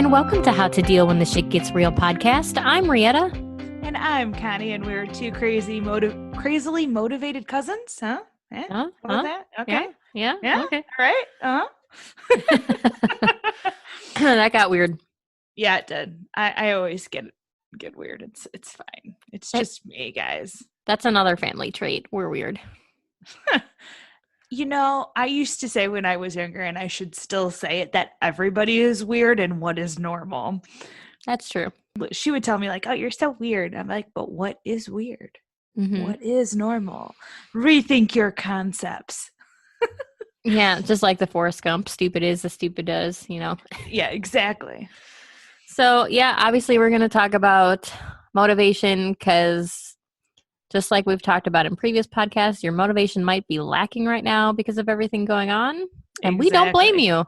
and welcome to How to Deal When the Shit Gets Real podcast. I'm Rietta. And I'm Connie, and we're two crazily motivated cousins, huh? What was that? Okay. Yeah. Okay. All right. That got weird. Yeah, it did. I always get weird. It's fine. It's just me, guys. That's another family trait. We're weird. You know, I used to say when I was younger, and I should still say it, that everybody is weird and what is normal. That's true. She would tell me like, oh, you're so weird. I'm like, but what is weird? Mm-hmm. What is normal? Rethink your concepts. Yeah, just like the Forrest Gump, stupid is the stupid does, you know? Yeah, exactly. So, yeah, obviously we're going to talk about motivation because just like we've talked about in previous podcasts, your motivation might be lacking right now because of everything going on. And we don't blame you.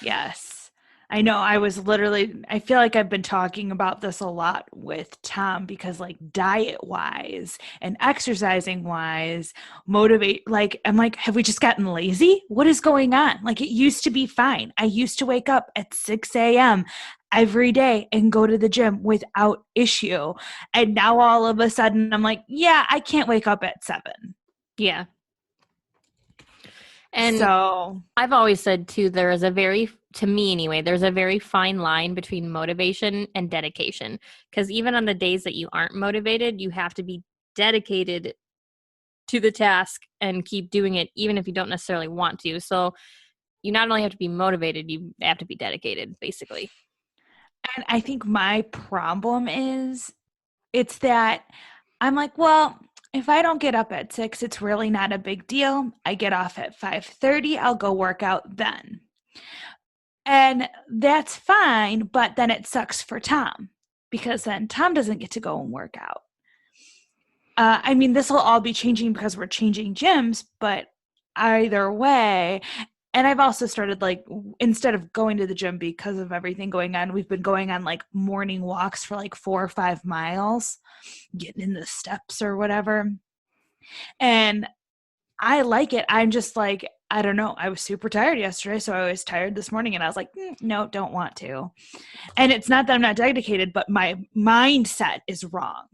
Yes. I know. I feel like I've been talking about this a lot with Tom because like diet wise and exercising wise, I'm like, have we just gotten lazy? What is going on? Like it used to be fine. I used to wake up at 6 a.m. every day and go to the gym without issue. And now all of a sudden I'm like, yeah, I can't wake up at 7. Yeah. And so I've always said too, to me anyway, there's a very fine line between motivation and dedication. Because even on the days that you aren't motivated, you have to be dedicated to the task and keep doing it, even if you don't necessarily want to. So you not only have to be motivated, you have to be dedicated, basically. And I think my problem it's that I'm like, well, if I don't get up at 6, it's really not a big deal. I get off at 5:30. I'll go work out then. And that's fine, but then it sucks for Tom because then Tom doesn't get to go and work out. I mean, this will all be changing because we're changing gyms, but either way, and I've also started like, instead of going to the gym because of everything going on, we've been going on like morning walks for like 4 or 5 miles, getting in the steps or whatever. And I like it. I'm just like, I don't know. I was super tired yesterday, so I was tired this morning, and I was like, no, don't want to. And it's not that I'm not dedicated, but my mindset is wrong.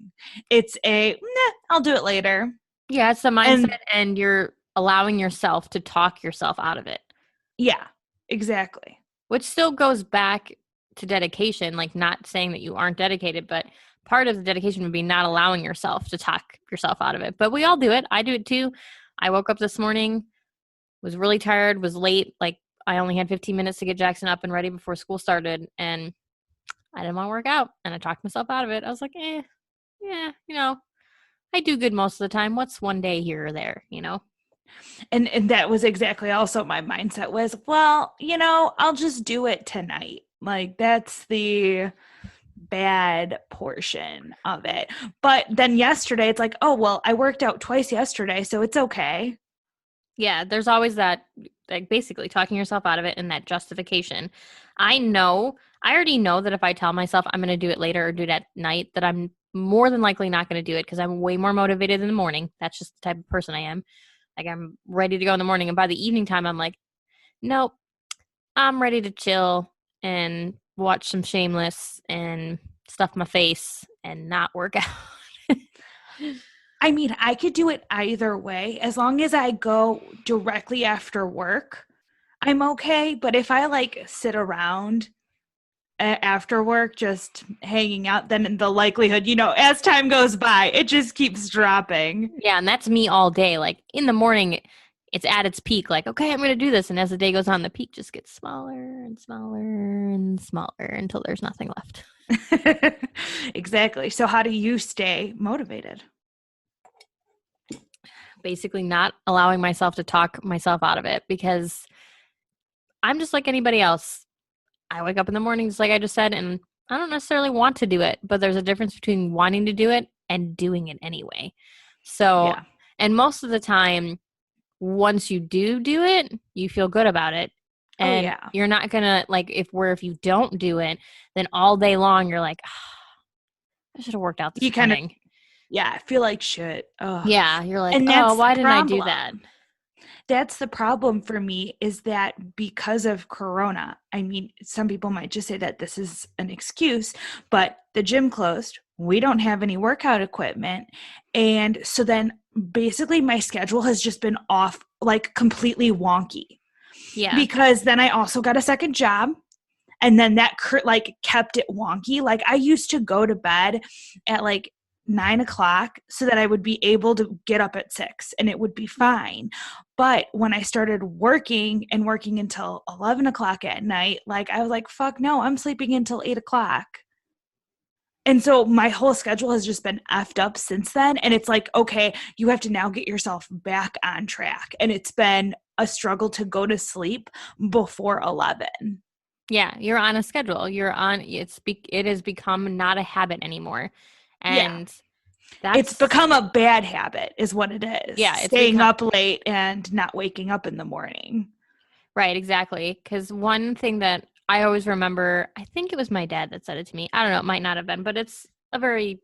It's I'll do it later. Yeah, it's the mindset, and you're allowing yourself to talk yourself out of it. Yeah, exactly. Which still goes back to dedication, like not saying that you aren't dedicated, but part of the dedication would be not allowing yourself to talk yourself out of it. But we all do it. I do it too. I woke up this morning, was really tired, was late. Like I only had 15 minutes to get Jackson up and ready before school started. And I didn't want to work out. And I talked myself out of it. I was like, yeah, you know, I do good most of the time. What's one day here or there, you know? And that was exactly also my mindset was, well, you know, I'll just do it tonight. Like that's the bad portion of it. But then yesterday it's like, oh, well, I worked out twice yesterday, so it's okay. Yeah, there's always that, like basically talking yourself out of it and that justification. I already know that if I tell myself I'm going to do it later or do it at night, that I'm more than likely not going to do it because I'm way more motivated in the morning. That's just the type of person I am. Like I'm ready to go in the morning. And by the evening time, I'm like, nope, I'm ready to chill and watch some Shameless and stuff my face and not work out. I mean, I could do it either way. As long as I go directly after work, I'm okay. But if I like sit around after work, just hanging out, then the likelihood, you know, as time goes by, it just keeps dropping. Yeah, and that's me all day. Like in the morning, it's at its peak. Like, okay, I'm going to do this. And as the day goes on, the peak just gets smaller and smaller and smaller until there's nothing left. Exactly. So how do you stay motivated? Basically not allowing myself to talk myself out of it because I'm just like anybody else. I wake up in the morning, just like I just said, and I don't necessarily want to do it, but there's a difference between wanting to do it and doing it anyway. So, yeah. And most of the time, once you do it, you feel good about it. And you're not going to, like, if you don't do it, then all day long, you're like, I should have worked out this morning. Yeah, I feel like shit. Ugh. Yeah, you're like, why didn't I do that? That's the problem for me, is that because of Corona, I mean, some people might just say that this is an excuse, but the gym closed. We don't have any workout equipment. And so then basically my schedule has just been off, like completely wonky, Yeah. because then I also got a second job. And then that like kept it wonky. Like I used to go to bed at like 9 o'clock so that I would be able to get up at 6 and it would be fine. But when I started working and working until 11 o'clock at night, like I was like, fuck no, I'm sleeping until 8 o'clock. And so my whole schedule has just been effed up since then. And it's like, okay, you have to now get yourself back on track. And it's been a struggle to go to sleep before 11. Yeah, you're on a schedule. It has become not a habit anymore. Yeah. And It's that's become a bad habit is what it is. yeah, it's Staying become up late and not waking up in the morning. right, exactly. Because one thing that I always remember, I think it was my dad that said it to me. I don't know, it might not have been, but it's a very,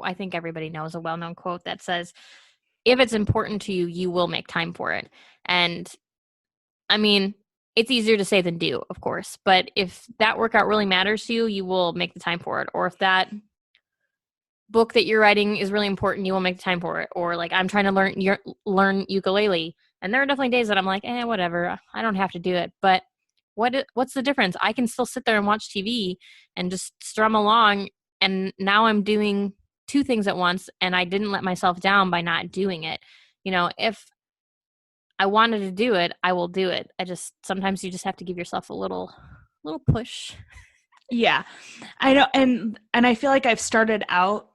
I think everybody knows a well-known quote that says, if it's important to you, you will make time for it. And I mean, it's easier to say than do, of course. But if that workout really matters to you, you will make the time for it. Or if that book that you're writing is really important, you will make the time for it. Or like I'm trying to learn ukulele, and there are definitely days that I'm like, whatever, I don't have to do it. But what's the difference? I can still sit there and watch TV and just strum along, and now I'm doing two things at once, and I didn't let myself down by not doing it. If I wanted to do it, I will do it. Sometimes you just have to give yourself a little push. Yeah. I know, and I feel like I've started out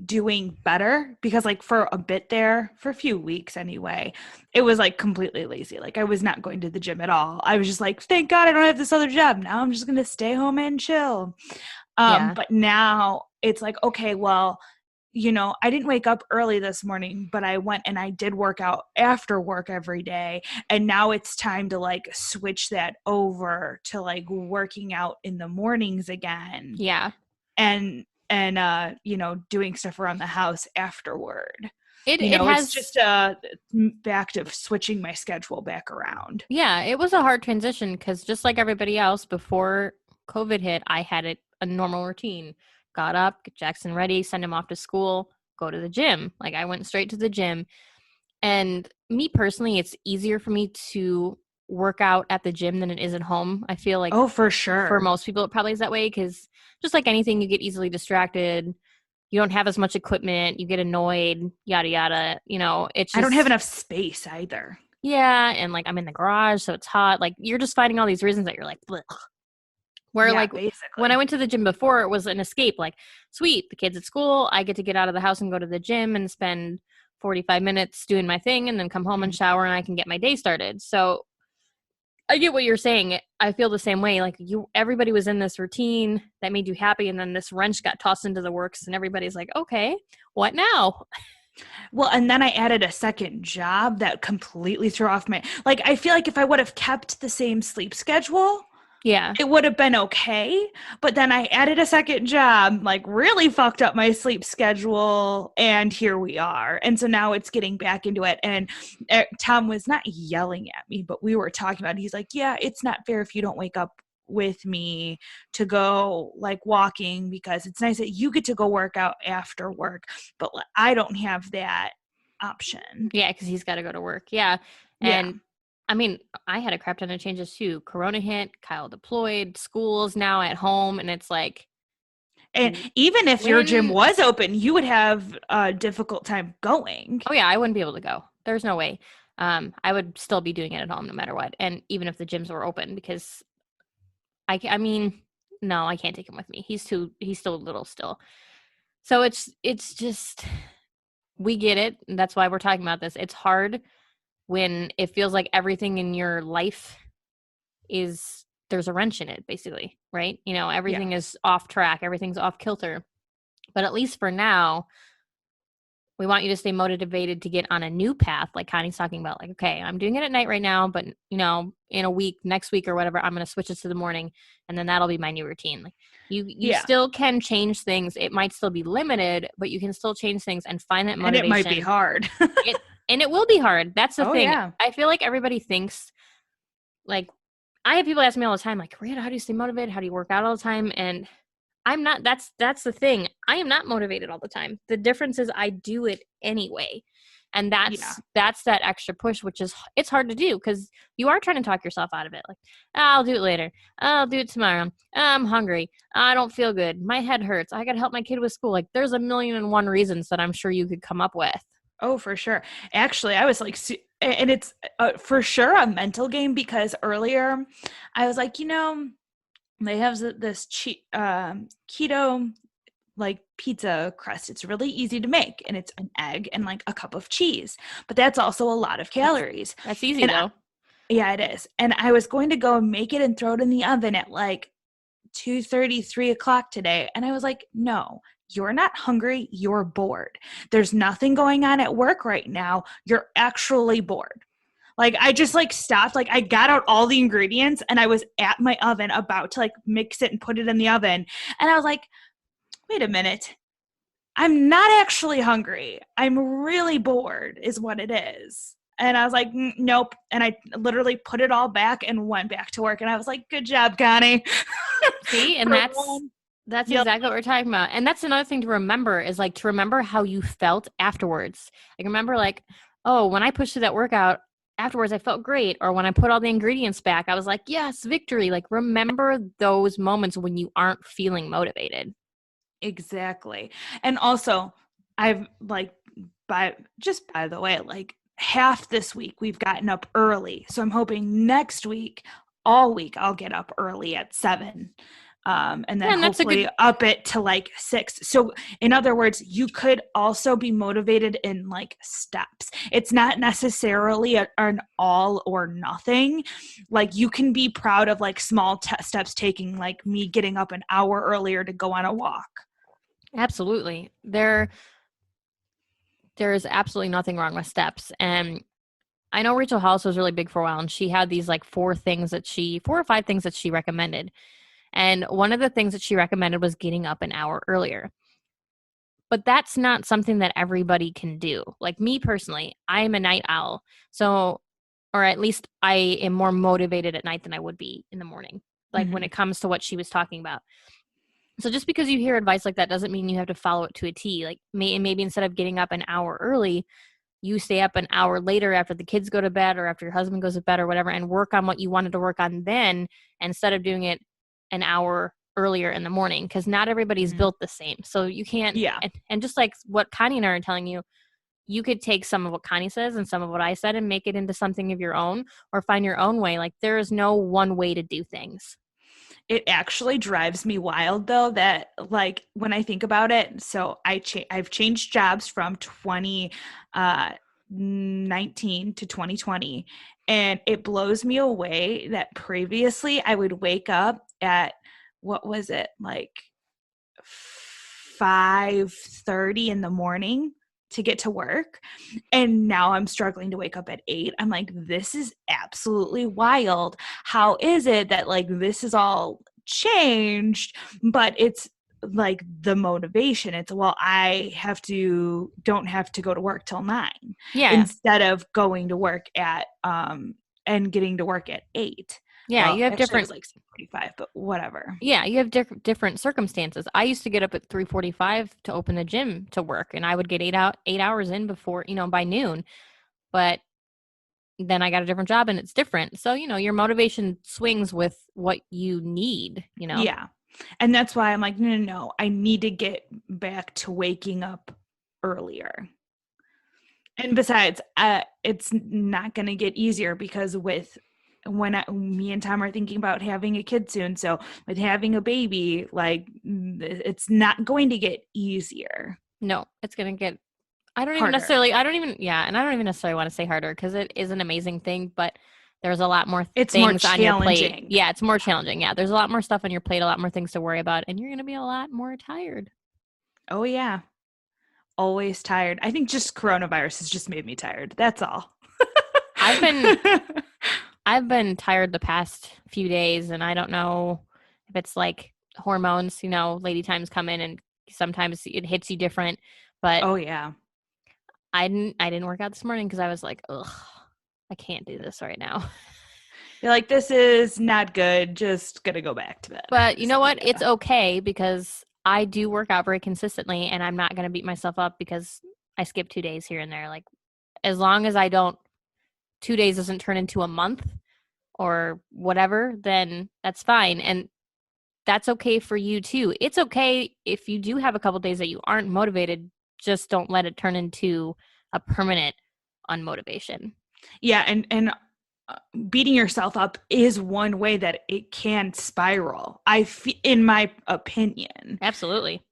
doing better, because like for a bit there, for a few weeks anyway, it was like completely lazy. Like I was not going to the gym at all. I was just like, thank God I don't have this other job. Now I'm just going to stay home and chill. Yeah. But now it's like, okay, well, I didn't wake up early this morning, but I went and I did work out after work every day. And now it's time to like switch that over to like working out in the mornings again, Yeah. and doing stuff around the house afterward. It It's has just a fact of switching my schedule back around. Yeah, it was a hard transition because just like everybody else before COVID hit, I had a normal routine. Got up, get Jackson ready, send him off to school, go to the gym. Like I went straight to the gym. And me personally, it's easier for me to work out at the gym than it is at home. I feel like Oh, for for sure. most people it probably is that way because just like anything, you get easily distracted. You don't have as much equipment, you get annoyed, yada yada. It's I don't have just enough space either. yeah, and like I'm in the garage, so it's hot. Like you're just finding all these reasons that you're like, blech. Where Yeah, like when I basically. went to the gym before, it was an escape. Like, sweet, the kids at school, I get to get out of the house and go to the gym and spend 45 minutes doing my thing, and then come home and Mhm. shower, and I can get my day started. So I get what you're saying. I feel the same way. Like everybody was in this routine that made you happy, and then this wrench got tossed into the works, and everybody's like, okay, what now? Well, and then I added a second job that completely threw off like, I feel like if I would have kept the same sleep schedule, Yeah, it would have been okay. But then I added a second job, like really fucked up my sleep schedule. And here we are. And so now it's getting back into it. And Tom was not yelling at me, but we were talking about it. He's like, yeah, it's not fair if you don't wake up with me to go like walking, because it's nice that you get to go work out after work, but I don't have that option. yeah, because he's got to go to work. Yeah, Yeah. and I mean, I had a crap ton of changes too. Corona hit, Kyle deployed, school's now at home, and it's like, And even if your gym when? was open, you would have a difficult time going. Oh yeah, I wouldn't be able to go. There's no way. I would still be doing it at home no matter what, and even if the gyms were open, because I mean, no, I can't take him with me. He's still little still. So it's just we get it, and that's why we're talking about this. It's hard when it feels like everything in your life is there's a wrench in it, basically, right? Yeah. Everything is off track, everything's off kilter. But at least for now, we want you to stay motivated to get on a new path, like Connie's talking about. Like, okay, I'm doing it at night right now, but in a week, next week or whatever, I'm going to switch it to the morning, and then that'll be my new routine. Like, you Yeah. still can change things. It might still be limited, but you can still change things and find that And it might be motivation. hard. And it will be hard. That's the Oh, thing. yeah. I feel like everybody thinks, like, I have people ask me all the time, like, Rita, how do you stay motivated? How do you work out all the time? And I'm not, that's the thing. I am not motivated all the time. The difference is I do it anyway. And Yeah. that's that extra push, which is, it's hard to do because you are trying to talk yourself out of it. Like, I'll do it later. I'll do it tomorrow. I'm hungry. I don't feel good. My head hurts. I got to help my kid with school. Like, there's a million and one reasons that I'm sure you could come up with. Oh, for sure. Actually, I was like, and it's for sure a mental game because earlier I was like, they have this keto like pizza crust. It's really easy to make, and it's an egg and like a cup of cheese, but that's also a lot of calories. That's easy And though. yeah, it is. And I was going to go make it and throw it in the oven at like 2:30, 3 o'clock today. And I was like, no, you're not hungry. You're bored. There's nothing going on at work right now. You're actually bored. Like I just like stopped, like I got out all the ingredients and I was at my oven about to like mix it and put it in the oven. And I was like, wait a minute. I'm not actually hungry. I'm really bored is what it is. And I was like, nope. And I literally put it all back and went back to work. And I was like, good job, Connie. See, and For that's one. that's Yep. exactly what we're talking about. And that's another thing to remember is like to remember how you felt afterwards. Like remember like, oh, when I pushed through that workout, afterwards I felt great. Or when I put all the ingredients back, I was like, yes, victory. Like remember those moments when you aren't feeling motivated. Exactly. And also, I've like, by the way, like half this week we've gotten up early. So I'm hoping next week, all week, I'll get up early at 7. And then Yeah, and that's a good hopefully up it to like 6. So in other words, you could also be motivated in like steps. It's not necessarily an all or nothing. Like you can be proud of like small steps taking, like me getting up an hour earlier to go on a walk. absolutely. There's absolutely nothing wrong with steps. And I know Rachel Hollis was really big for a while and she had these like 4 or 5 things that she recommended. And one of the things that she recommended was getting up an hour earlier. But that's not something that everybody can do. Like me personally, I am a night owl. So, or at least I am more motivated at night than I would be in the morning, like when Mhm. it comes to what she was talking about. So just because you hear advice like that doesn't mean you have to follow it to a T. Like maybe instead of getting up an hour early, you stay up an hour later after the kids go to bed or after your husband goes to bed or whatever and work on what you wanted to work on then instead of doing it an hour earlier in the morning because not everybody's Mhm. built the same. So you can't, Yeah. and just like what Connie and I are telling you, you could take some of what Connie says and some of what I said and make it into something of your own or find your own way. Like there is no one way to do things. It actually drives me wild though that like when I think about it, so I've changed jobs from 2019 to 2020, and it blows me away that previously I would wake up at, what was it, like 5:30 in the morning to get to work, and now I'm struggling to wake up at 8. I'm like, this is absolutely wild. How is it that like this is all changed, but it's like the motivation, it's, well, I don't have to go to work till 9 Yeah. instead of going to work at and getting to work at 8. Yeah. Well, You have actually it was different, like 6:45, but whatever. yeah, you have different circumstances. I used to get up at 3:45 to open the gym to work and I would get 8 hours in before, by noon. But then I got a different job and it's different. So, your motivation swings with what you need. Yeah. And that's why I'm like, no, no, no. I need to get back to waking up earlier. And besides, it's not going to get easier because me and Tom are thinking about having a kid soon. So with having a baby, like it's not going to get easier. No, it's going to get, Harder. and I don't even necessarily want to say harder because it is an amazing thing, but there's a lot more It's more things on your plate. challenging. Yeah, it's more challenging. Yeah, there's a lot more stuff on your plate, a lot more things to worry about, and you're going to be a lot more tired. Oh, yeah. Always tired. I think just coronavirus has just made me tired. That's all. I've been I've been tired the past few days, and I don't know if it's like hormones, lady times come in and sometimes it hits you different, but Oh, yeah. I didn't work out this morning because I was like, ugh, I can't do this right now. You're like, this is not good. Just gonna go back to bed. But you know what? Yeah. It's okay because I do work out very consistently, and I'm not gonna beat myself up because I skip 2 days here and there. Like as long as I don't 2 days doesn't turn into a month or whatever, then that's fine. And that's okay for you too. It's okay if you do have a couple days that you aren't motivated, just don't let it turn into a permanent unmotivation. Yeah, and beating yourself up is one way that it can spiral. In my opinion, Absolutely.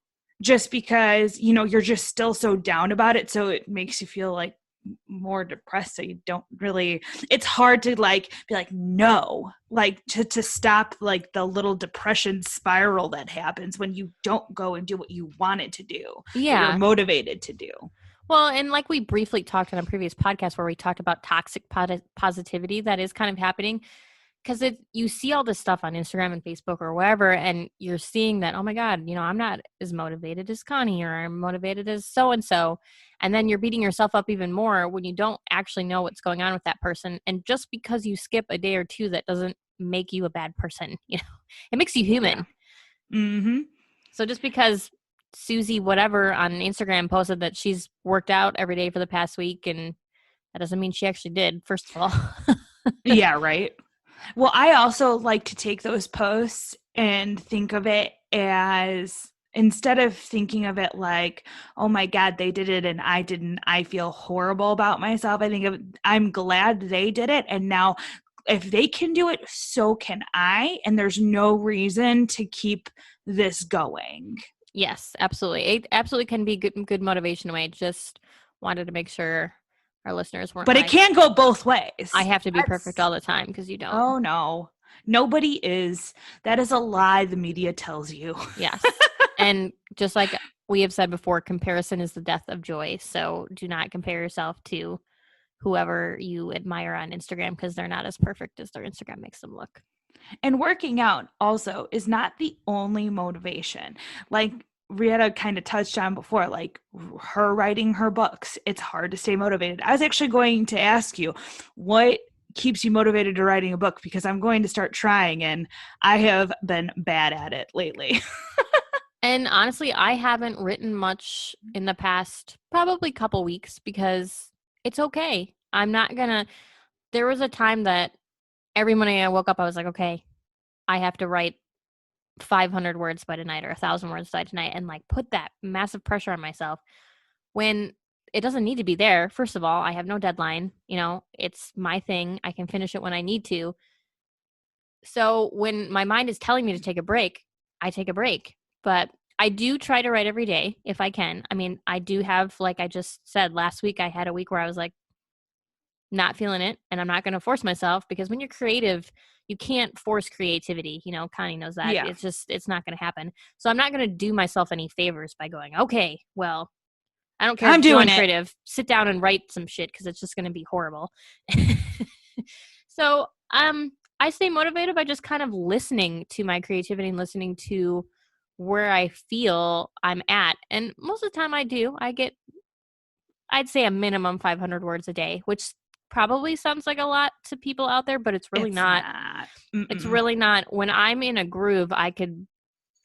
just because you're just still so down about it, so it makes you feel like more depressed. So you don't really. It's hard to like be like no, like to stop like the little depression spiral that happens when you don't go and do what you wanted to do, that you're Yeah. motivated to do. Well, and like we briefly talked on a previous podcast where we talked about toxic positivity that is kind of happening because you see all this stuff on Instagram and Facebook or wherever, and you're seeing that, oh my God, I'm not as motivated as Connie, or I'm motivated as so and so. And then you're beating yourself up even more when you don't actually know what's going on with that person. And just because you skip a day or two, that doesn't make you a bad person. It makes you human. Yeah. Mm-hmm. So just because Susie whatever on Instagram posted that she's worked out every day for the past week, and that doesn't mean she actually did, first of all. Yeah, right. Well, I also like to take those posts and think of it as, instead of thinking of it like, oh my God, they did it and I didn't, I feel horrible about myself. I think I'm glad they did it. And now if they can do it, so can I. And there's no reason to keep this going. Yes, absolutely. It absolutely can be good motivation way. Just wanted to make sure our listeners weren't But it like, can go both ways. I have to be perfect all the time, because you don't. Oh no. Nobody is. That is a lie the media tells you. Yes. And just like we have said before, comparison is the death of joy. So do not compare yourself to whoever you admire on Instagram, because they're not as perfect as their Instagram makes them look. And working out also is not the only motivation. Like Rietta kind of touched on before, like her writing her books, it's hard to stay motivated. I was actually going to ask you, what keeps you motivated to writing a book? Because I'm going to start trying, and I have been bad at it lately. And honestly, I haven't written much in the past probably couple weeks, because it's okay. I'm not gonna. There was a time that every morning I woke up, I was like, okay, I have to write 500 words by tonight or 1,000 words by tonight, and like put that massive pressure on myself when it doesn't need to be there. First of all, I have no deadline. It's my thing. I can finish it when I need to. So when my mind is telling me to take a break, I take a break. But I do try to write every day if I can. I mean, I do have, like I just said, last week I had a week where I was like, not feeling it, and I'm not going to force myself, because when you're creative, you can't force creativity. Connie knows that. Yeah. It's not going to happen. So I'm not going to do myself any favors by going, okay, well, I don't care I'm if you're doing it. creative, sit down and write some shit, because it's just going to be horrible. So I stay motivated by just kind of listening to my creativity and listening to where I feel I'm at. And most of the time I'd say a minimum 500 words a day, which probably sounds like a lot to people out there, but it's really not. It's really not. When I'm in a groove, I could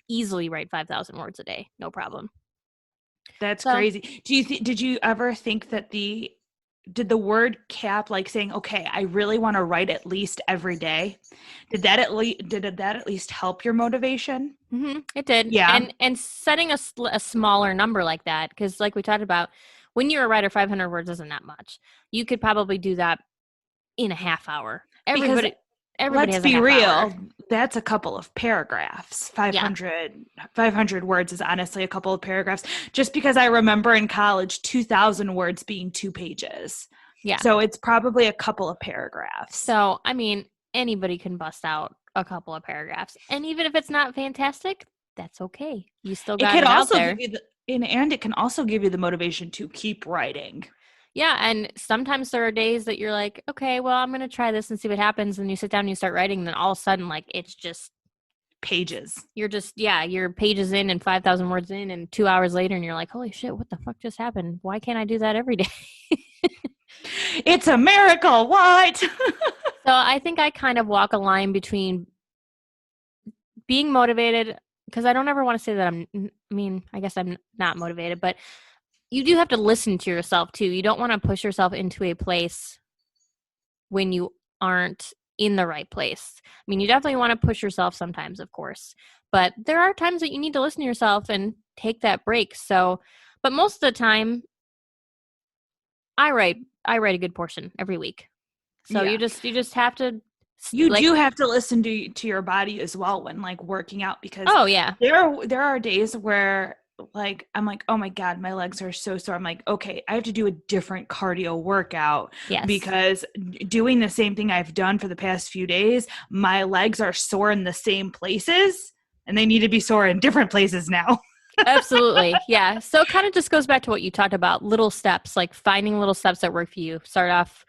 easily write 5,000 words a day. No problem. That's crazy. Did you ever think that did the word cap, like saying, okay, I really want to write at least every day, did that at least help your motivation? Mm-hmm, it did. Yeah. And setting a smaller number like that, because like we talked about, when you're a writer, 500 words isn't that much. You could probably do that in a half hour. Everybody let's has be a half real. hour. That's a couple of paragraphs. 500 words is honestly a couple of paragraphs. Just because I remember in college, 2,000 words being 2 pages. Yeah. So it's probably a couple of paragraphs. So, I mean, anybody can bust out a couple of paragraphs. And even if it's not fantastic, that's okay. You still got it out there. And it can also give you the motivation to keep writing. Yeah, and sometimes there are days that you're like, okay, well, I'm going to try this and see what happens. And you sit down and you start writing, and then all of a sudden, like, it's just pages. You're just, your pages in and 5,000 words in and 2 hours later and you're like, holy shit, what the fuck just happened? Why can't I do that every day? It's a miracle. What? So I think I kind of walk a line between being motivated, because I don't ever want to say that I guess I'm not motivated, but you do have to listen to yourself too. You don't want to push yourself into a place when you aren't in the right place. I mean, you definitely want to push yourself sometimes, of course, but there are times that you need to listen to yourself and take that break. So, but most of the time, I write a good portion every week. So Yeah. you just have to. You do have to listen to your body as well when like working out, because Oh yeah, there are days where like I'm like, oh my God, my legs are so sore. I'm like, okay, I have to do a different cardio workout yes, because doing the same thing I've done for the past few days, my legs are sore in the same places and they need to be sore in different places now. absolutely, yeah. So it kind of just goes back to what you talked about, little steps, like finding little steps that work for you. Start off,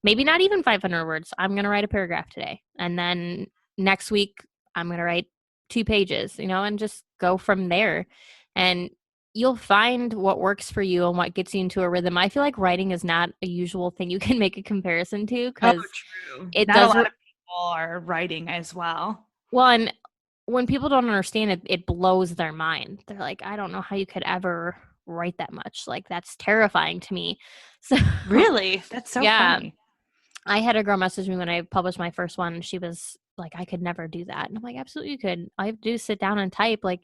maybe not even 500 words. I'm going to write a paragraph today. And then next week, I'm going to write 2 pages, and just go from there. And you'll find what works for you and what gets you into a rhythm. I feel like writing is not a usual thing you can make a comparison to, Oh, because true. it Not a does. lot of people are writing as well. Well, and when people don't understand it, it blows their mind. They're like, I don't know how you could ever write that much. Like, that's terrifying to me. So, Really? That's so yeah. funny. I had a girl message me when I published my first one. She was like, I could never do that. And I'm like, absolutely you could. All you have to do is sit down and type. Like,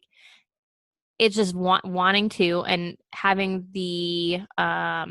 it's just wanting to and having the, I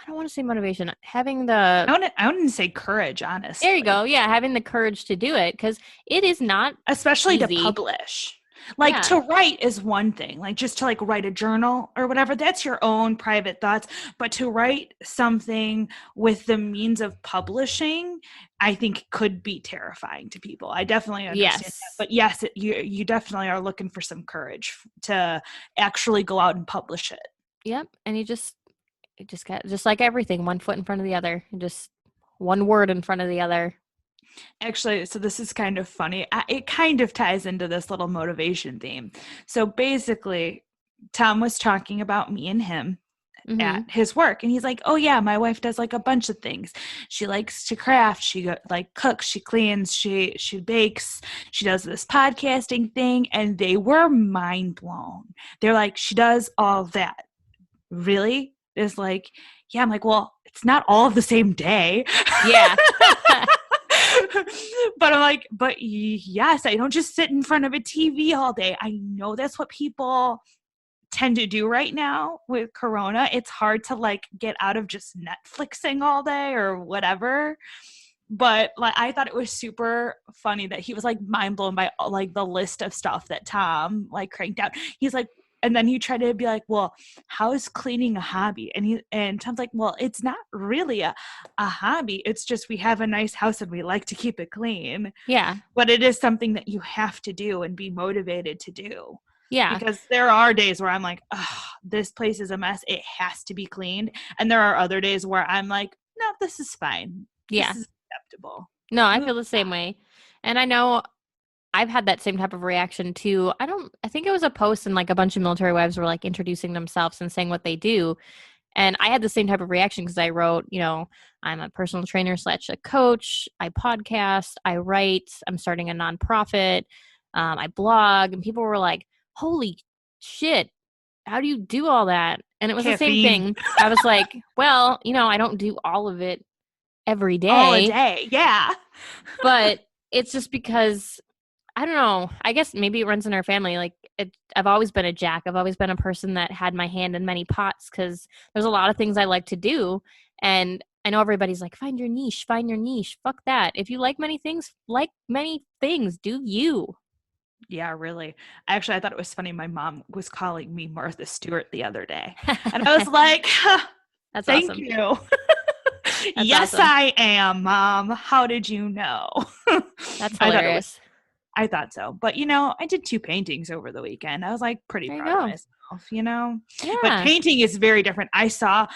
don't want to say motivation, having the, I wouldn't say courage, honestly. there you go. Yeah. Having the courage to do it, because it is not Especially easy. to publish. Like to write is one thing, like just to like write a journal or whatever, that's your own private thoughts. But to write something with the means of publishing, I think could be terrifying to people. I definitely understand that. But yes, you definitely are looking for some courage to actually go out and publish it. Yep. And you just got, just like everything, one foot in front of the other, just one word in front of the other. Actually, so this is kind of funny. It kind of ties into this little motivation theme. So basically, Tom was talking about me and him at his work, and he's like, oh yeah, my wife does like a bunch of things. She likes to craft, she like cooks, she cleans, she bakes, she does this podcasting thing. And they were mind blown. They're like, she does all that? Really? It's like, yeah. I'm like, well, it's not all of the same day. Yeah. But I'm like, but yes, I don't just sit in front of a TV all day. I know that's what people tend to do right now with Corona. It's hard to like get out of just Netflixing all day or whatever. But like, I thought it was super funny that he was like mind blown by like the list of stuff that Tom like cranked out. He's like, and then he tried to be like, well, how is cleaning a hobby? And Tom's like, well, it's not really a hobby. It's just we have a nice house and we like to keep it clean. Yeah. But it is something that you have to do and be motivated to do. Yeah. Because there are days where I'm like, oh, this place is a mess. It has to be cleaned. And there are other days where I'm like, no, this is fine. Yeah. This is acceptable. No, I feel the same way. And I know I've had that same type of reaction too. I think it was a post and like a bunch of military wives were like introducing themselves and saying what they do. And I had the same type of reaction because I wrote, I'm a personal trainer / a coach. I podcast, I write, I'm starting a nonprofit, I blog. And people were like, holy shit, how do you do all that? And it was the same thing. I was like, well, I don't do all of it every day. All a day, yeah. But it's just because, I don't know, I guess maybe it runs in our family. Like, I've always been a jack. I've always been a person that had my hand in many pots because there's a lot of things I like to do. And I know everybody's like, find your niche. Fuck that. If you like many things, do you. Yeah, really. Actually, I thought it was funny. My mom was calling me Martha Stewart the other day. And I was like, That's thank awesome. you. Yes, awesome. I am, Mom. How did you know? That's hilarious. I thought so. But, I did 2 paintings over the weekend. I was like pretty proud of myself, Yeah. But painting is very different. I thought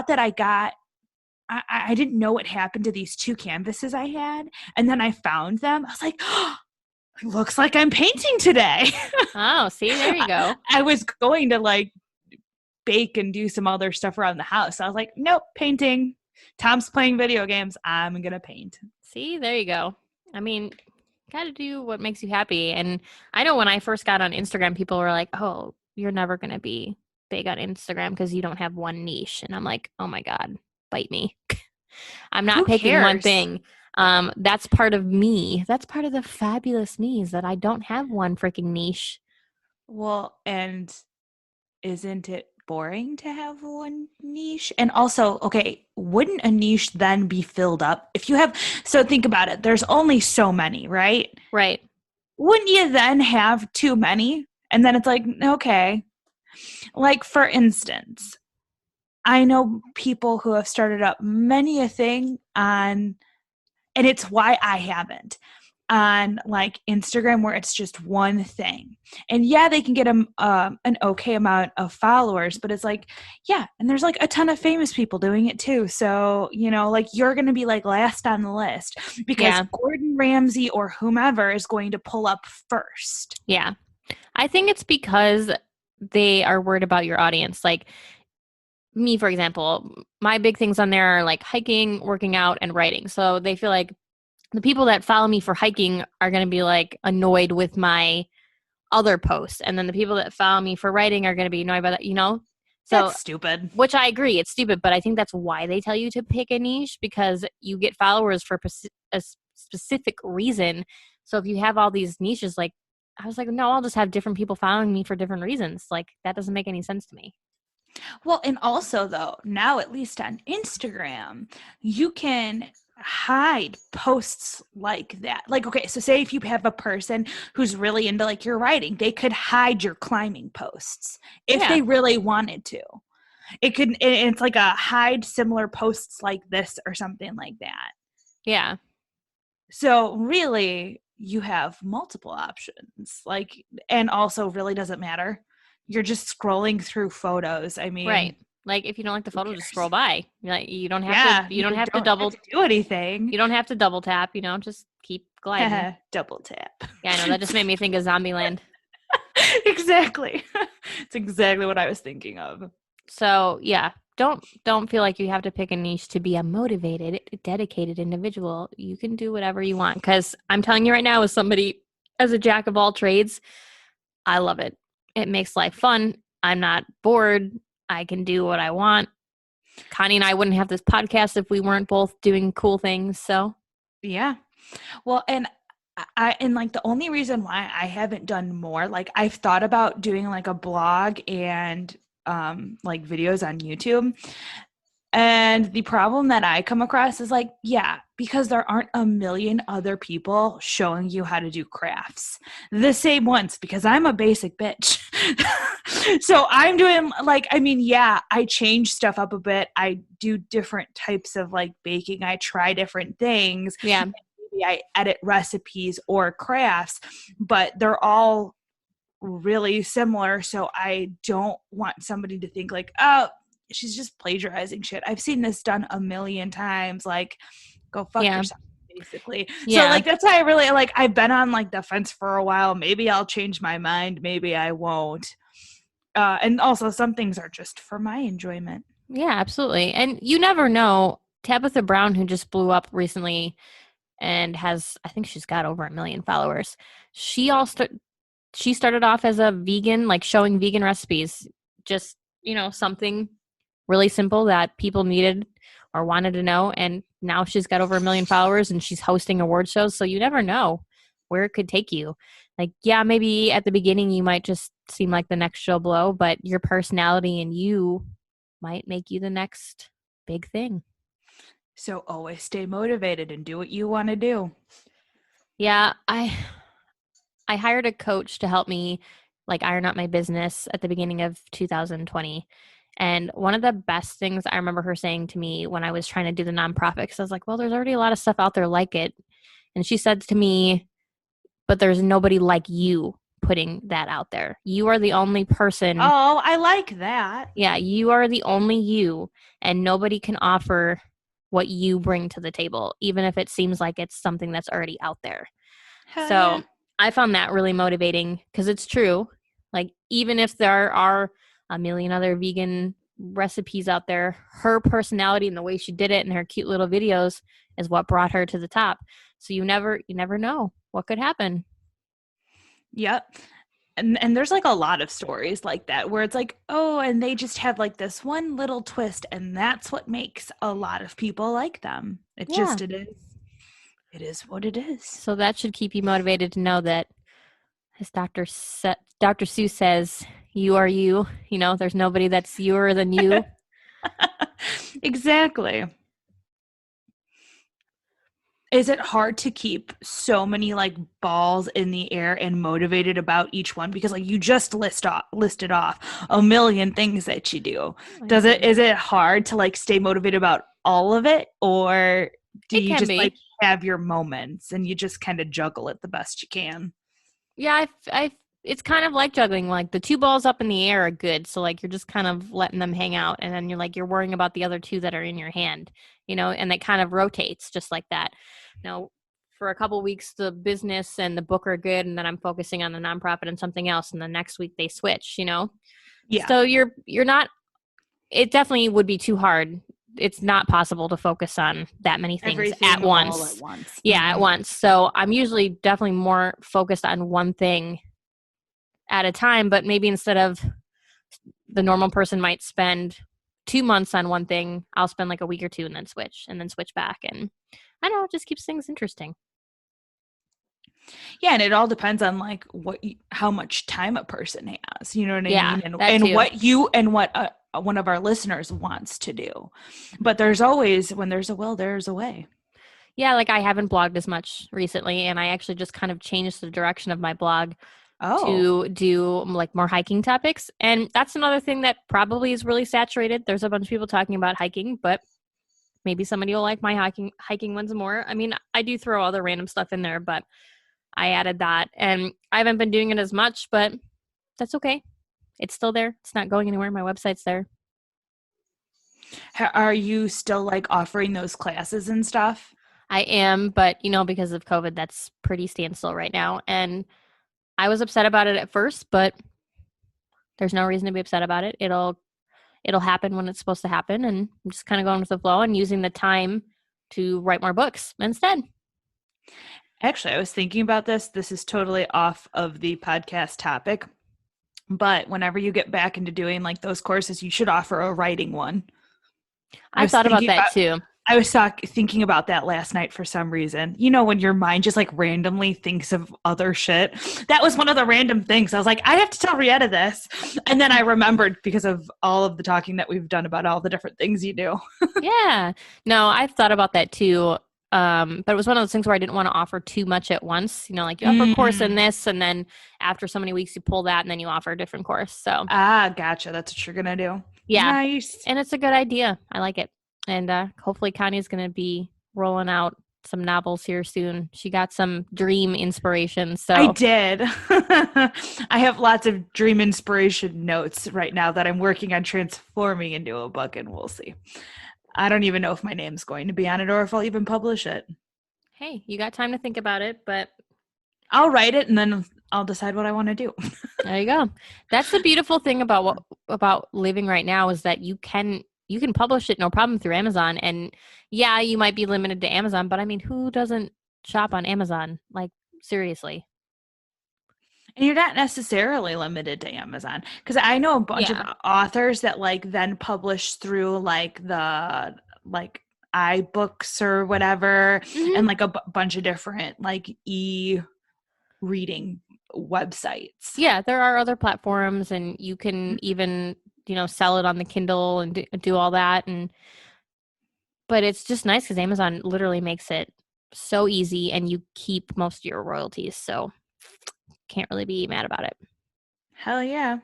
that I didn't know what happened to these 2 canvases I had. And then I found them. I was like, oh, looks like I'm painting today. Oh, see, there you go. I was going to like bake and do some other stuff around the house. I was like, nope, painting. Tom's playing video games. I'm going to paint. See, there you go. I mean, got to do what makes you happy. And I know when I first got on Instagram, people were like, oh, you're never going to be big on Instagram because you don't have one niche. And I'm like, oh my God, bite me. I'm not Who picking one cares? thing. That's part of me. That's part of the fabulous me is that I don't have one freaking niche. Well, and isn't it boring to have one niche? And also, okay, wouldn't a niche then be filled up? If you have, so think about it, there's only so many, right? Right. Wouldn't you then have too many? And then it's like, okay. Like, for instance, I know people who have started up many a thing on, and it's why I haven't, on like Instagram where it's just one thing. And yeah, they can get an okay amount of followers, but it's like, yeah, and there's like a ton of famous people doing it too. So, you know, like you're going to be like last on the list because Yeah. Gordon Ramsay or whomever is going to pull up first. Yeah. I think it's because they are worried about your audience. Like me, for example, my big things on there are like hiking, working out, and writing. So they feel like the people that follow me for hiking are going to be like annoyed with my other posts. And then the people that follow me for writing are going to be annoyed by that, you know? So, That's stupid. which I agree, it's stupid, but I think that's why they tell you to pick a niche because you get followers for a specific reason. So if you have all these niches, like, I was like, no, I'll just have different people following me for different reasons. Like, that doesn't make any sense to me. Well, and also though, now at least on Instagram, you can hide posts like that. Like, okay, so say if you have a person who's really into like your writing, they could hide your climbing posts if Yeah. they really wanted to. It could, it's like a hide similar posts like this or something like that. Yeah. So really, you have multiple options. Like, and also really doesn't matter. You're just scrolling through photos. I mean, Right. Like if you don't like the who photo, just cares? scroll by. Like you don't have Yeah, to you don't have to don't have double to do anything. you don't have to double tap, you know, just keep gliding. Double tap. Yeah, I know that just made me think of Zombieland. Exactly. It's exactly what I was thinking of. So, yeah, don't feel like you have to pick a niche to be a motivated, dedicated individual. You can do whatever you want cuz I'm telling you right now as somebody as a jack of all trades, I love it. It makes life fun. I'm not bored. I can do what I want. Connie and I wouldn't have this podcast if we weren't both doing cool things. So, Yeah. Well, and and like the only reason why I haven't done more, like I've thought about doing like a blog and like videos on YouTube. And the problem that I come across is like, yeah, because there aren't a million other people showing you how to do crafts the same ones because I'm a basic bitch. So I'm doing like, I mean, yeah, I change stuff up a bit. I do different types of like baking. I try different things. yeah. Maybe I edit recipes or crafts, but they're all really similar. So I don't want somebody to think like, oh, she's just plagiarizing shit. I've seen this done a million times. Like, go fuck Yeah. yourself, basically. So Yeah. like that's why I really like I've been on like the fence for a while. Maybe I'll change my mind, maybe I won't. And also some things are just for my enjoyment. Yeah, absolutely. And you never know. Tabitha Brown, who just blew up recently and has, I think she's got over 1 million followers. She started off as a vegan, like showing vegan recipes, just, you know, something really simple that people needed or wanted to know. And now she's got over 1 million followers and she's hosting award shows. So you never know where it could take you. Like, yeah, maybe at the beginning you might just seem like the next Joe Blow, but your personality and you might make you the next big thing. So always stay motivated and do what you want to do. Yeah, I hired a coach to help me like iron out my business at the beginning of 2020. And one of the best things I remember her saying to me when I was trying to do the nonprofit, because I was like, well, there's already a lot of stuff out there like it. And she said to me, but there's nobody like you putting that out there. You are the only person. Oh, I like that. Yeah, you are the only you, and nobody can offer what you bring to the table, even if it seems like it's something that's already out there. Hell So yeah. I found that really motivating because it's true. Like, even if there are a million other vegan recipes out there, her personality and the way she did it and her cute little videos is what brought her to the top. So you never know what could happen. Yep. And there's like a lot of stories like that where it's like, oh, and they just have like this one little twist, and that's what makes a lot of people like them. Yeah. It is what it is. So that should keep you motivated to know that, as Dr. Seuss says, you are you. You know, there's nobody that's youer than you. Exactly. Is it hard to keep so many like balls in the air and motivated about each one? Because like you just listed off a million things that you do. Is it hard to like stay motivated about all of it, or do It you can just be. like have your moments and you just kind of juggle it the best you can? Yeah, it's kind of like juggling. Like the two balls up in the air are good. So like you're just kind of letting them hang out, and then you're worrying about the other two that are in your hand, and it kind of rotates just like that. Now, for a couple weeks, the business and the book are good, and then I'm focusing on the nonprofit and something else, and the next week they switch. Yeah. So you're not. It definitely would be too hard. It's not possible to focus on that many things Everything at once. all at once. Yeah, at once. So I'm usually definitely more focused on one thing at a time, but maybe instead of the normal person might spend 2 months on one thing, I'll spend like a week or two and then switch back. And I don't know, it just keeps things interesting. Yeah, and it all depends on like how much time a person has. You know what I mean? And what one of our listeners wants to do. But there's always, when there's a will, there's a way. Yeah, like I haven't blogged as much recently, and I actually just kind of changed the direction of my blog to do like more hiking topics. And that's another thing that probably is really saturated. There's a bunch of people talking about hiking, but maybe somebody will like my hiking ones more. I mean, I do throw other random stuff in there, but I added that, and I haven't been doing it as much, but that's okay. It's still there. It's not going anywhere. My website's there. Are you still like offering those classes and stuff? I am, but because of COVID, that's pretty standstill right now. And I was upset about it at first, but there's no reason to be upset about it. It'll happen when it's supposed to happen, and I'm just kind of going with the flow and using the time to write more books instead. Actually, I was thinking about this. This is totally off of the podcast topic, but whenever you get back into doing like those courses, you should offer a writing one. I thought about that too. I was thinking about that last night for some reason. When your mind just like randomly thinks of other shit. That was one of the random things. I was like, I have to tell Rietta this. And then I remembered because of all of the talking that we've done about all the different things you do. Yeah. No, I've thought about that too. But it was one of those things where I didn't want to offer too much at once. Like you offer a course in this, and then after so many weeks you pull that, and then you offer a different course. So gotcha. That's what you're gonna do. Yeah. Nice. And it's a good idea. I like it. And hopefully Connie's going to be rolling out some novels here soon. She got some dream inspiration. So I did. I have lots of dream inspiration notes right now that I'm working on transforming into a book, and we'll see. I don't even know if my name's going to be on it or if I'll even publish it. Hey, you got time to think about it, but I'll write it and then I'll decide what I want to do. There you go. That's the beautiful thing about living right now is that you can publish it no problem through Amazon. And yeah, you might be limited to Amazon, but I mean, who doesn't shop on Amazon? Like, seriously. And you're not necessarily limited to Amazon, because I know a bunch of authors that like then publish through like the like iBooks or whatever, and like a bunch of different like e-reading websites. Yeah, there are other platforms, and you can even sell it on the Kindle and do all that. But it's just nice because Amazon literally makes it so easy, and you keep most of your royalties. So can't really be mad about it. Hell yeah.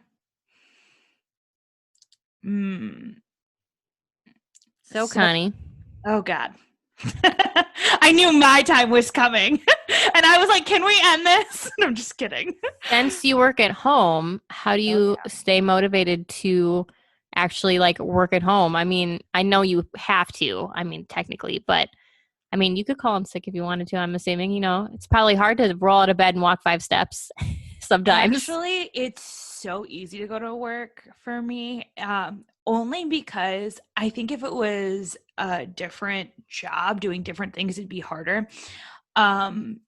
So Connie. Oh God. I knew my time was coming. And I was like, can we end this? No, I'm just kidding. Since you work at home, how do you stay motivated to actually like work at home? I mean, I know you have to, technically, but I mean, you could call in sick if you wanted to. I'm assuming, it's probably hard to roll out of bed and walk 5 steps sometimes. Actually, it's so easy to go to work for me. Only because I think if it was a different job doing different things, it'd be harder. Um,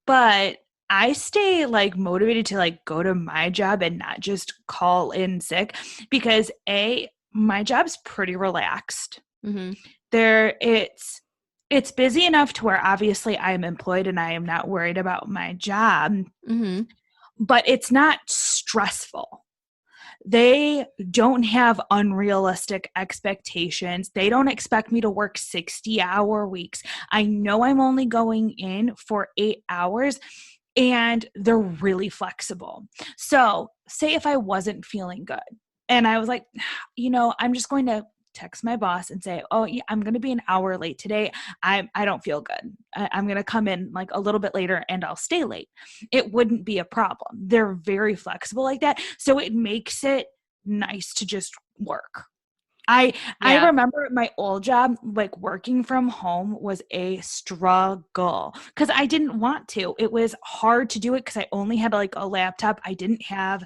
but I stay like motivated to like go to my job and not just call in sick because my job's pretty relaxed. Hmm. There it's busy enough to where obviously I am employed and I am not worried about my job, Hmm. but it's not stressful. They don't have unrealistic expectations. They don't expect me to work 60-hour weeks. I know I'm only going in for 8 hours and they're really flexible. So, say if I wasn't feeling good and I was like, I'm just going to text my boss and say, "Oh, yeah, I'm going to be an hour late today. I don't feel good. I'm going to come in like a little bit later and I'll stay late." It wouldn't be a problem. They're very flexible like that. So it makes it nice to just work. I Yeah. remember at my old job, like working from home was a struggle because I didn't want to. It was hard to do it because I only had like a laptop. I didn't have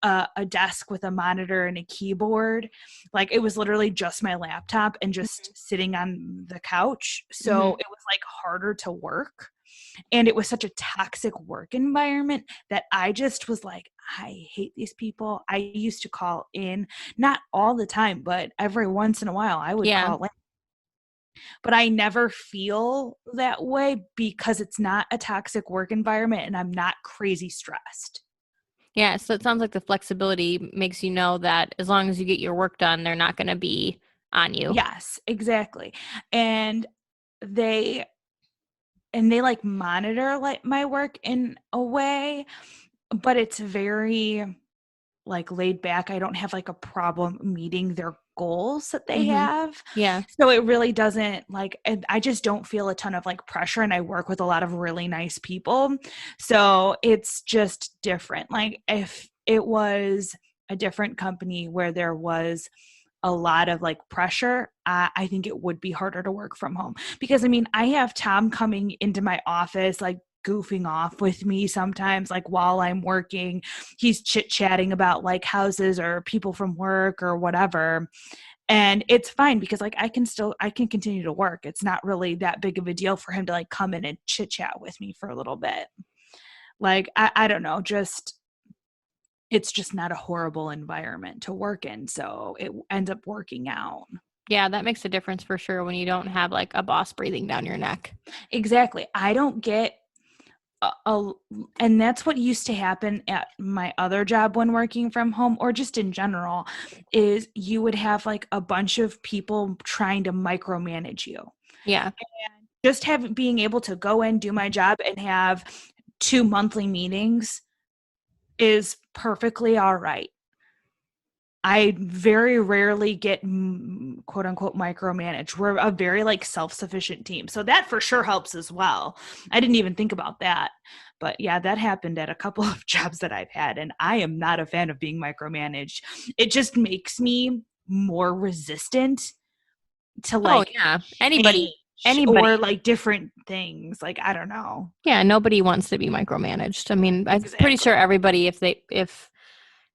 a desk with a monitor and a keyboard. Like it was literally just my laptop and just sitting on the couch. So Hmm. it was like harder to work. And it was such a toxic work environment that I just was like, I hate these people. I used to call in, not all the time, but every once in a while I would Yeah. call in. But I never feel that way because it's not a toxic work environment and I'm not crazy stressed. Yeah. So it sounds like the flexibility makes you know that as long as you get your work done, they're not going to be on you. Yes, exactly. And they they like monitor like my work in a way, but it's very like laid back. I don't have like a problem meeting their goals that they Hmm. have. Yeah. So it really doesn't like, and I just don't feel a ton of like pressure and I work with a lot of really nice people. So it's just different. Like if it was a different company where there was a lot of like pressure, I think it would be harder to work from home because I mean, I have Tom coming into my office like goofing off with me sometimes like while I'm working. He's chit-chatting about like houses or people from work or whatever. And it's fine because like I can continue to work. It's not really that big of a deal for him to like come in and chit chat with me for a little bit. Like I don't know, just it's just not a horrible environment to work in. So it ends up working out. Yeah. That makes a difference for sure when you don't have like a boss breathing down your neck. Exactly. I don't get and that's what used to happen at my other job when working from home or just in general is you would have like a bunch of people trying to micromanage you. Yeah. Just having being able to go in, do my job and have 2 monthly meetings is perfectly all right. I very rarely get quote unquote micromanaged. We're a very like self-sufficient team. So that for sure helps as well. I didn't even think about that. But yeah, that happened at a couple of jobs that I've had and I am not a fan of being micromanaged. It just makes me more resistant to Oh, like yeah. change Anybody. or like different things. Like I don't know. Yeah. Nobody wants to be micromanaged. I mean, I'm pretty Exactly. sure everybody, if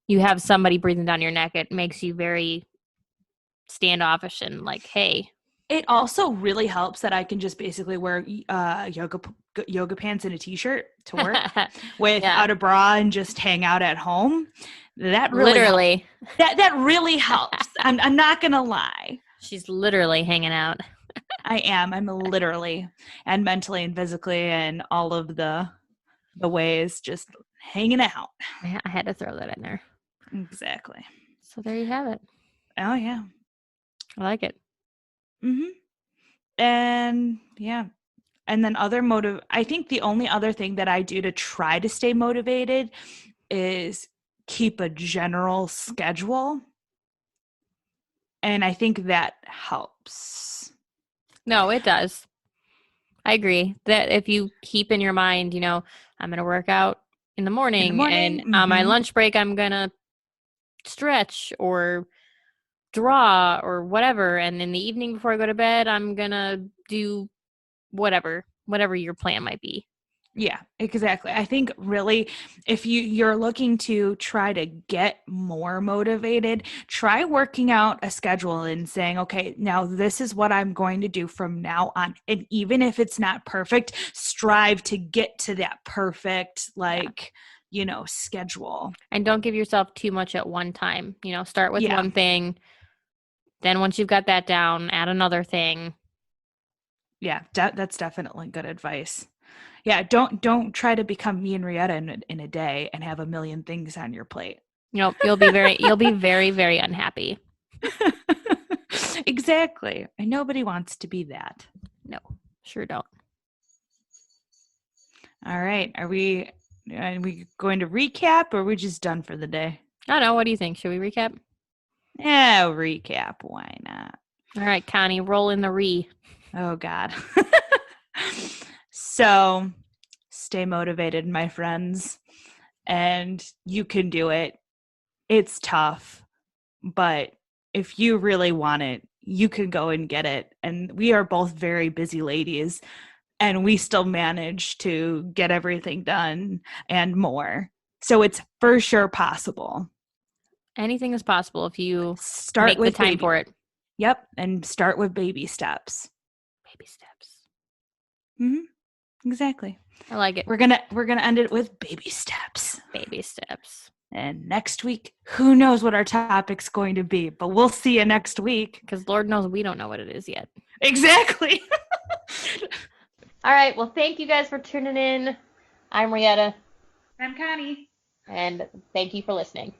you have somebody breathing down your neck, it makes you very standoffish and like, hey. It also really helps that I can just basically wear yoga pants and a t-shirt to work Yeah. without a bra and just hang out at home. That really helps. Literally. That really helps. I'm not gonna lie. She's literally hanging out. I am. I'm literally and mentally and physically and all of the ways just hanging out. I had to throw that in there. Exactly. So there you have it. Oh yeah. I like it. Mhm. And yeah. And then other motive I think the only other thing that I do to try to stay motivated is keep a general schedule. And I think that helps. No, it does. I agree that if you keep in your mind, I'm going to work out in the In the morning and morning, on my mhm. lunch break, I'm going to stretch or draw or whatever. And in the evening before I go to bed, I'm going to do whatever your plan might be. Yeah, exactly. I think really if you're looking to try to get more motivated, try working out a schedule and saying, okay, now this is what I'm going to do from now on. And even if it's not perfect, strive to get to that perfect, like, schedule. And don't give yourself too much at one time. Start with Yeah. one thing. Then once you've got that down, add another thing. Yeah, that's definitely good advice. Yeah, don't try to become me and Rietta in a day and have a million things on your plate. You'll be very, very unhappy. Exactly. And nobody wants to be that. No, sure don't. All right. Are we going to recap, or are we just done for the day? I don't know. What do you think? Should we recap? Yeah, recap. Why not? All right, Connie, roll in the re. Oh, God. So stay motivated, my friends, and you can do it. It's tough, but if you really want it, you can go and get it. And we are both very busy ladies, and we still manage to get everything done and more. So it's for sure possible. Anything is possible if you Start make with the time for it. Yep, and start with baby steps. Baby steps. Exactly. I like it. We're gonna end it with baby steps. Baby steps. And next week, who knows what our topic's going to be, but we'll see you next week. Because Lord knows we don't know what it is yet. Exactly. All right. Well, thank you guys for tuning in. I'm Rietta. I'm Connie. And thank you for listening.